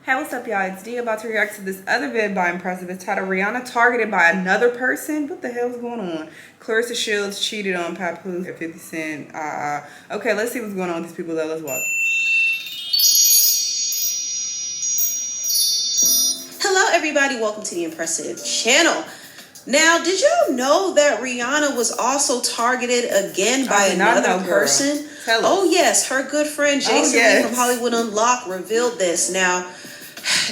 Hey, what's up, y'all? It's D about to react to this other vid by Impressive. It's titled Rihanna Targeted by Another Person. What the hell's going on? Claressa Shields cheated on Papoose at 50 Cent. Okay, let's see what's going on with these people, though. Let's watch. Hello, everybody. Welcome to the Impressive channel. Now, did y'all know that Rihanna was also targeted again by another person? Oh, yes. Her good friend Jason Lee from Hollywood Unlocked revealed this. Now,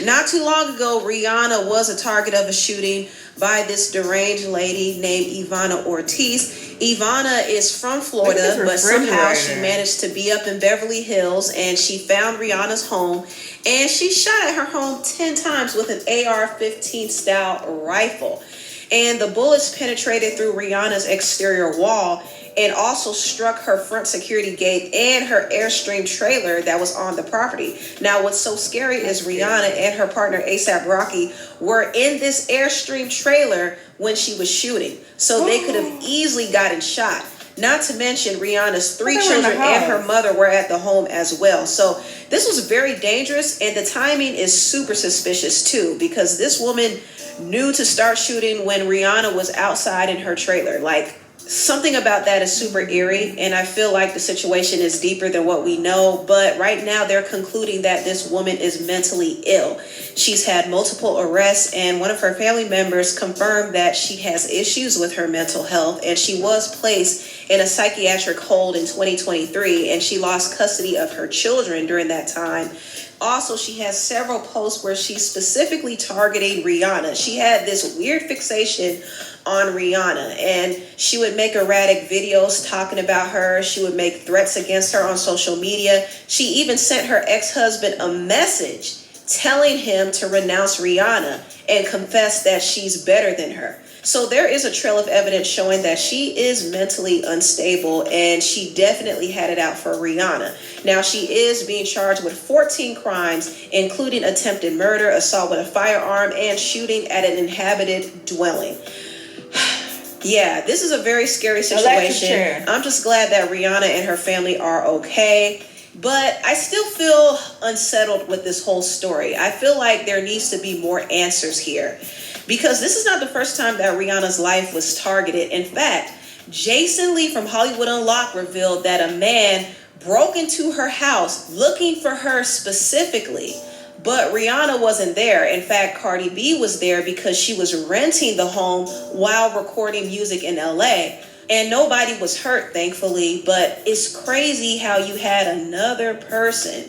not too long ago, Rihanna was a target of a shooting by this deranged lady named Ivana Ortiz. Ivana is from Florida, but somehow she managed to be up in Beverly Hills, and she found Rihanna's home, and she shot at her home 10 times with an AR-15 style rifle. And the bullets penetrated through Rihanna's exterior wall and also struck her front security gate and her Airstream trailer that was on the property. Now, what's so scary is Rihanna and her partner A$AP Rocky were in this Airstream trailer when she was shooting. So they could have easily gotten shot. Not to mention Rihanna's 3 children and her mother were at the home as well. So this was very dangerous, and the timing is super suspicious too, because this woman knew to start shooting when Rihanna was outside in her trailer. Like, something about that is super eerie, and I feel like the situation is deeper than what we know. But right now they're concluding that this woman is mentally ill. She's had multiple arrests, and one of her family members confirmed that she has issues with her mental health, and she was placed in a psychiatric hold in 2023, and she lost custody of her children during that time. Also, she has several posts where she's specifically targeting Rihanna. She had this weird fixation on Rihanna, and she would make erratic videos talking about her. She would make threats against her on social media. She even sent her ex-husband a message telling him to renounce Rihanna and confess that she's better than her. So there is a trail of evidence showing that she is mentally unstable, and she definitely had it out for Rihanna. Now, she is being charged with 14 crimes, including attempted murder, assault with a firearm, and shooting at an inhabited dwelling. Yeah, this is a very scary situation. I'm just glad that Rihanna and her family are okay. But I still feel unsettled with this whole story. I feel like there needs to be more answers here, because this is not the first time that Rihanna's life was targeted. In fact, Jason Lee from Hollywood Unlocked revealed that a man broke into her house looking for her specifically, but Rihanna wasn't there. In fact, Cardi B was there because she was renting the home while recording music in LA. And nobody was hurt, thankfully, but it's crazy how you had another person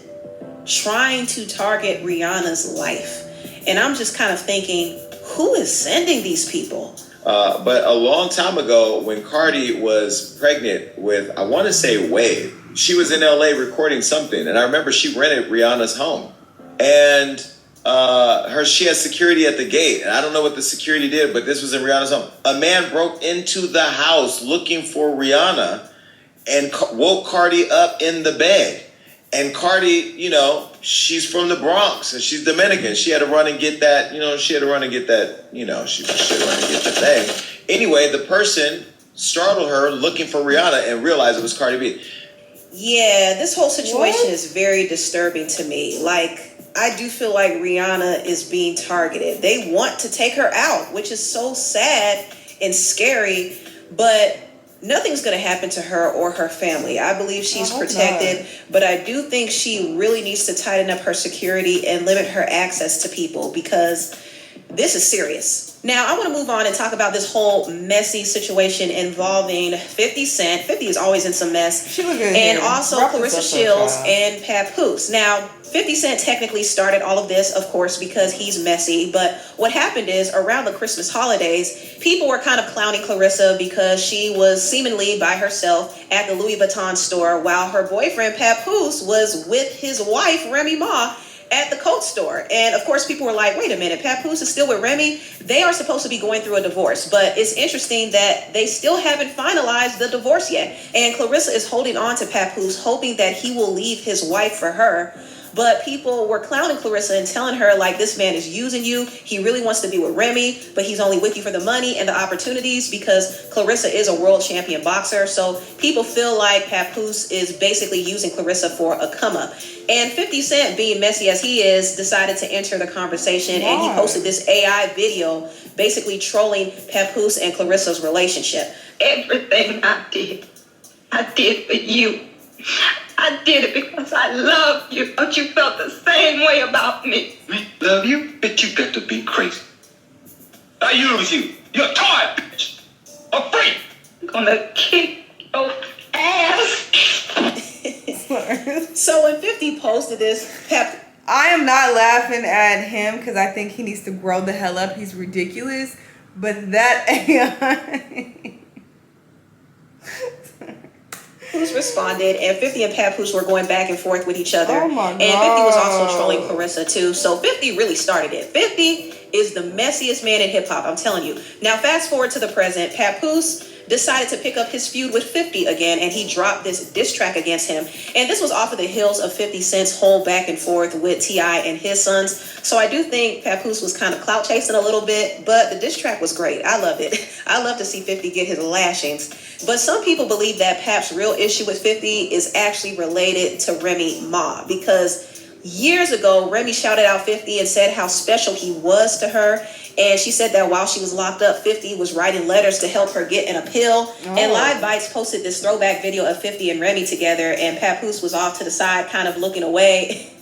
trying to target Rihanna's life. And I'm just kind of thinking, who is sending these people? But a long time ago, when Cardi was pregnant with, I want to say Wade, she was in LA recording something. And I remember she rented Rihanna's home. And she has security at the gate, and I don't know what the security did, but this was in Rihanna's home. A man broke into the house looking for Rihanna and woke Cardi up in the bed. And Cardi, she's from the Bronx and she's Dominican. She had to run and get that, she had to run and get that thing. Anyway, the person startled her looking for Rihanna and realized it was Cardi B. Yeah, this whole situation is very disturbing to me. Like, I do feel like Rihanna is being targeted. They want to take her out, which is so sad and scary, but nothing's going to happen to her or her family. I believe she's protected, but I do think she really needs to tighten up her security and limit her access to people, because this is serious. Now, I want to move on and talk about this whole messy situation involving 50 Cent. 50 is always in some mess. And also Claressa Shields and Papoose. Now, 50 Cent technically started all of this, of course, because he's messy. But what happened is, around the Christmas holidays, people were kind of clowning Claressa because she was seemingly by herself at the Louis Vuitton store while her boyfriend Papoose was with his wife, Remy Ma, at the coat store. And of course, people were like, wait a minute, Papoose is still with Remy? They are supposed to be going through a divorce. But it's interesting that they still haven't finalized the divorce yet. And Claressa is holding on to Papoose, hoping that he will leave his wife for her. But people were clowning Claressa and telling her, like, this man is using you. He really wants to be with Remy, but he's only with you for the money and the opportunities because Claressa is a world champion boxer. So people feel like Papoose is basically using Claressa for a come up. And 50 Cent, being messy as he is, decided to enter the conversation. And he posted this AI video basically trolling Papoose and Claressa's relationship. Everything I did for you. I did it because I love you, but you felt the same way about me. Me love you? Bitch, you got to be crazy. I use you. You're a toy, bitch. A freak. I'm gonna kick your ass. So when 50 posted this, I am not laughing at him because I think he needs to grow the hell up. He's ridiculous. But that AI... Papoose responded, and 50 and Papoose were going back and forth with each other. Oh my God. And 50 was also trolling Claressa too. So 50 really started it. 50 is the messiest man in hip hop, I'm telling you. Now fast forward to the present. Papoose decided to pick up his feud with 50 again, and he dropped this diss track against him. And this was off of the heels of 50 Cent's whole back and forth with T.I. and his sons. So I do think Papoose was kind of clout chasing a little bit, but the diss track was great. I loved it. I love to see 50 get his lashings. But some people believe that Pap's real issue with 50 is actually related to Remy Ma, because years ago, Remy shouted out 50 and said how special he was to her. And she said that while she was locked up, 50 was writing letters to help her get an appeal. And Live Bites posted this throwback video of 50 and Remy together, and Papoose was off to the side kind of looking away.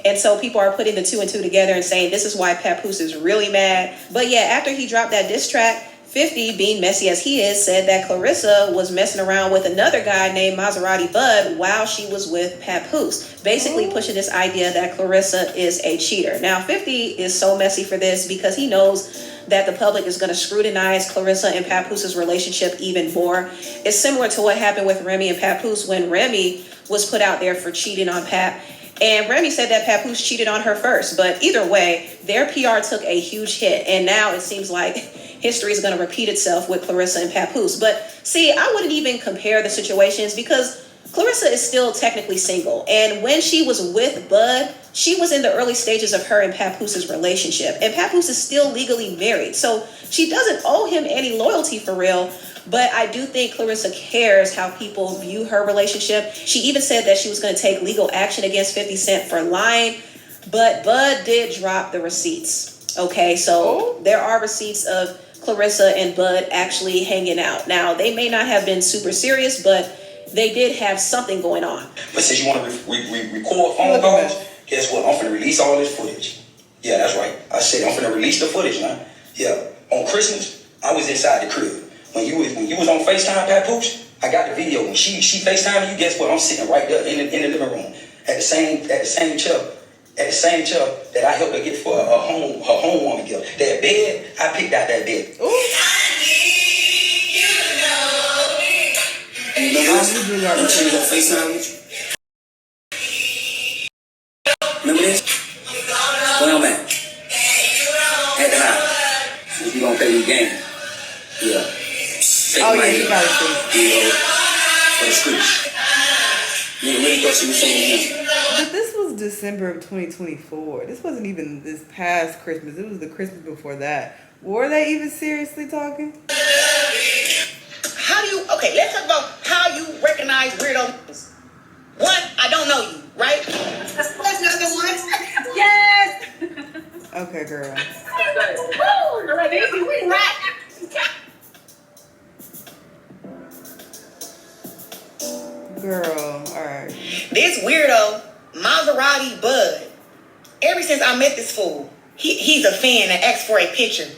And so people are putting the two and two together and saying this is why Papoose is really mad. But yeah, after he dropped that diss track, 50, being messy as he is, said that Claressa was messing around with another guy named Maserati Bud while she was with Papoose, basically pushing this idea that Claressa is a cheater. Now, 50 is so messy for this because he knows that the public is going to scrutinize Claressa and Papoose's relationship even more. It's similar to what happened with Remy and Papoose when Remy was put out there for cheating on Pap. And Remy said that Papoose cheated on her first. But either way, their PR took a huge hit. And now it seems like history is going to repeat itself with Claressa and Papoose. But see, I wouldn't even compare the situations because Claressa is still technically single. And when she was with Bud, she was in the early stages of her and Papoose's relationship. And Papoose is still legally married. So she doesn't owe him any loyalty for real. But I do think Claressa cares how people view her relationship. She even said that she was going to take legal action against 50 Cent for lying. But Bud did drop the receipts. Okay, so there are receipts of Claressa and Bud actually hanging out. Now, they may not have been super serious, but they did have something going on. But since you want to record phone calls, guess what? I'm finna release all this footage. Yeah, that's right. I said I'm finna release the footage, man. Yeah, on Christmas, I was inside the crib. When you was on FaceTime, Papoose, I got the video. When she FaceTimed you, guess what? I'm sitting right there in the living room at the same chair that I helped her get for her home woman gift. That bed, I picked out that bed. Ooh. And remember this? I'm sure you got FaceTime with you. Remember this? Where I'm at? At the house. So you gonna play the game? Yeah. Oh yeah, you gotta see. For the streets. You really thought she was saying him. But this was December of 2024. This wasn't even this past Christmas. It was the Christmas before that. Were they even seriously talking? Okay, let's talk about how you recognize weirdos. One, I don't know you, right? That's number one. Yes. Okay, girl. Girl, all right. This weirdo, Maserati Bud. Ever since I met this fool, he's a fan and asks for a picture.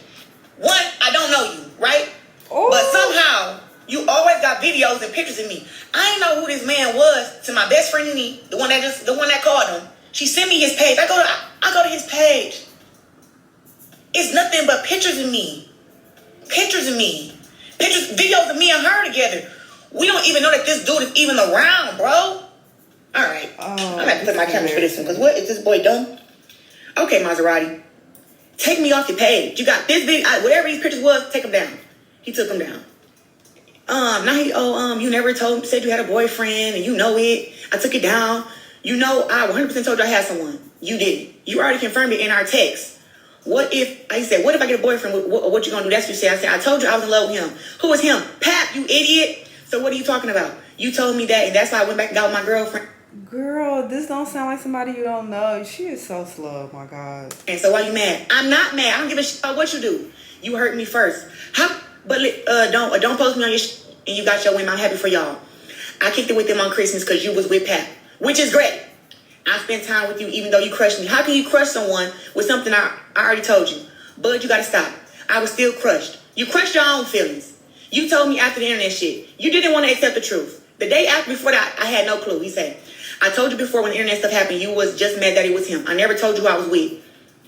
One, I don't know you, right? Oh. But somehow you always got videos and pictures of me. I didn't know who this man was to my best friend Nene, the one that called him. She sent me his page. I go to his page. It's nothing but pictures of me. Pictures, videos of me and her together. We don't even know that this dude is even around, bro. All right. I'm going to have to put my camera for this one, because what is this boy doing? Okay, Maserati. Take me off your page. You got this video, whatever these pictures was, take them down. He took them down. Now you never said you had a boyfriend and you know it. I took it down. You know, I 100% told you I had someone. You didn't. You already confirmed it in our text. What if, I said, what if I get a boyfriend? What you gonna do? That's what you said. I said, I told you I was in love with him. Who was him? Pap, you idiot. So what are you talking about? You told me that, and that's why I went back and got with my girlfriend. Girl, this don't sound like somebody you don't know. She is so slow, oh my God. And so why you mad? I'm not mad. I don't give a shit about what you do. You hurt me first. But don't post me on your and you got your women. I'm happy for y'all. I kicked it with them on Christmas because you was with Pat, which is great. I spent time with you even though you crushed me. How can you crush someone with something I already told you? Bud, you gotta stop. I was still crushed. You crushed your own feelings. You told me after the internet shit. You didn't want to accept the truth. The day after before that, I had no clue. He said, I told you before when the internet stuff happened, you was just mad that it was him. I never told you who I was with.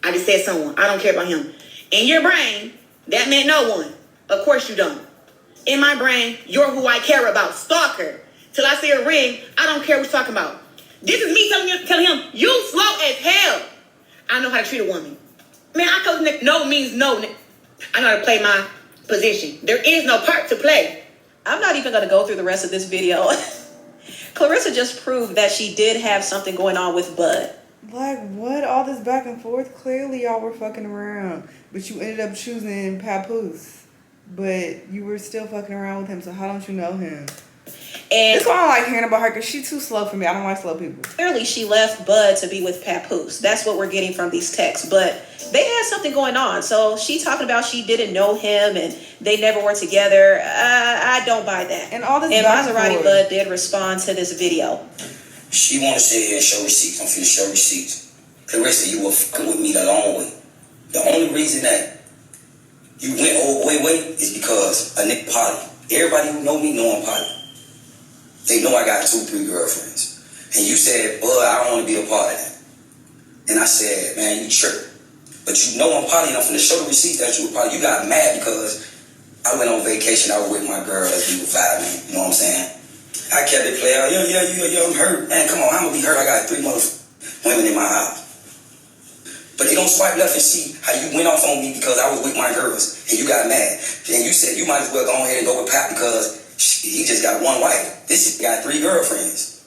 I just said someone. I don't care about him. In your brain, that meant no one. Of course you don't. In my brain, you're who I care about. Stalker. Till I see a ring, I don't care what you're talking about. This is me telling him, you slow as hell. I know how to treat a woman. Man, I told him no means no. I know how to play my position. There is no part to play. I'm not even going to go through the rest of this video. Claressa just proved that she did have something going on with Bud. Like, what? All this back and forth? Clearly, y'all were fucking around. But you ended up choosing Papoose. But you were still fucking around with him, so how don't you know him? And that's why I don't like hearing about her, because she's too slow for me. I don't like slow people. Clearly, she left Bud to be with Papoose. That's what we're getting from these texts. But they had something going on. So she talking about she didn't know him and they never were together. I don't buy that. And all this. And Maserati Bud did respond to this video. She want to sit here and show receipts. I'm finna show receipts. Claressa, you were fucking with me the long way. The only reason that you went all the way is because a nigga poly. Everybody who know me know I'm poly. They know I got 2-3 girlfriends. And you said, Bud, I don't want to be a part of that. And I said, man, you tripping. But you know I'm poly enough to show the receipts that you were poly. You got mad because I went on vacation. I was with my girl as we were vibing. You know what I'm saying? I kept it playing. Yo, I'm hurt. Man, come on, I'm going to be hurt. I got 3 women in my house. But they don't swipe left and see how you went off on me because I was with my girls. And you got mad. And you said you might as well go ahead and go with Pat because he just got 1 wife. This shit got 3 girlfriends.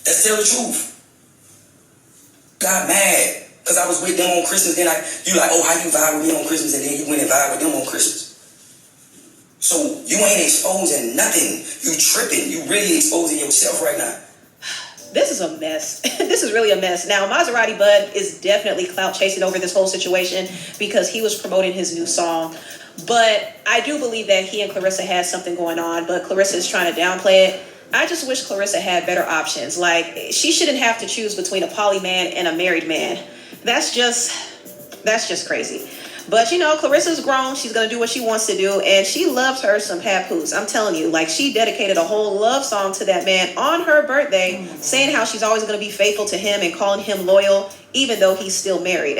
Let's tell the truth. Got mad because I was with them on Christmas. Then you like, oh, how you vibe with me on Christmas? And then you went and vibe with them on Christmas. So you ain't exposing nothing. You tripping. You really exposing yourself right now. This is a mess. This is really a mess. Now, Maserati Bud is definitely clout chasing over this whole situation because he was promoting his new song. But I do believe that he and Claressa had something going on, but Claressa is trying to downplay it. I just wish Claressa had better options. Like, she shouldn't have to choose between a poly man and a married man. That's just crazy. But, you know, Claressa's grown. She's going to do what she wants to do. And she loves her some Papoose. I'm telling you, like, she dedicated a whole love song to that man on her birthday, saying how she's always going to be faithful to him and calling him loyal, even though he's still married.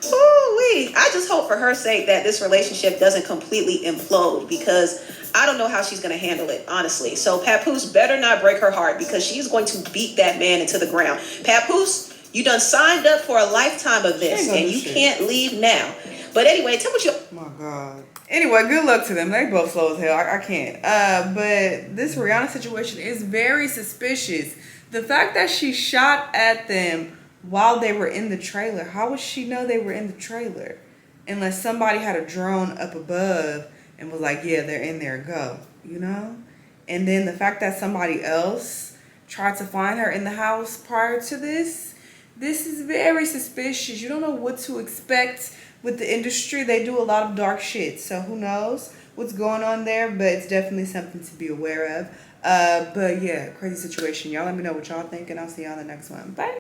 Ooh-wee. I just hope for her sake that this relationship doesn't completely implode because I don't know how she's going to handle it, honestly. So Papoose better not break her heart because she's going to beat that man into the ground. Papoose, you done signed up for a lifetime of this and you can't leave now. But anyway, tell what you... Oh my God. Anyway, good luck to them. They both slow as hell. I can't. But this Rihanna situation is very suspicious. The fact that she shot at them while they were in the trailer. How would she know they were in the trailer? Unless somebody had a drone up above and was like, yeah, they're in there, go. You know? And then the fact that somebody else tried to find her in the house prior to this is very suspicious. You don't know what to expect with the industry. They do a lot of dark shit. So who knows what's going on there. But it's definitely something to be aware of. But yeah, crazy situation. Y'all let me know what y'all think. And I'll see y'all in the next one. Bye.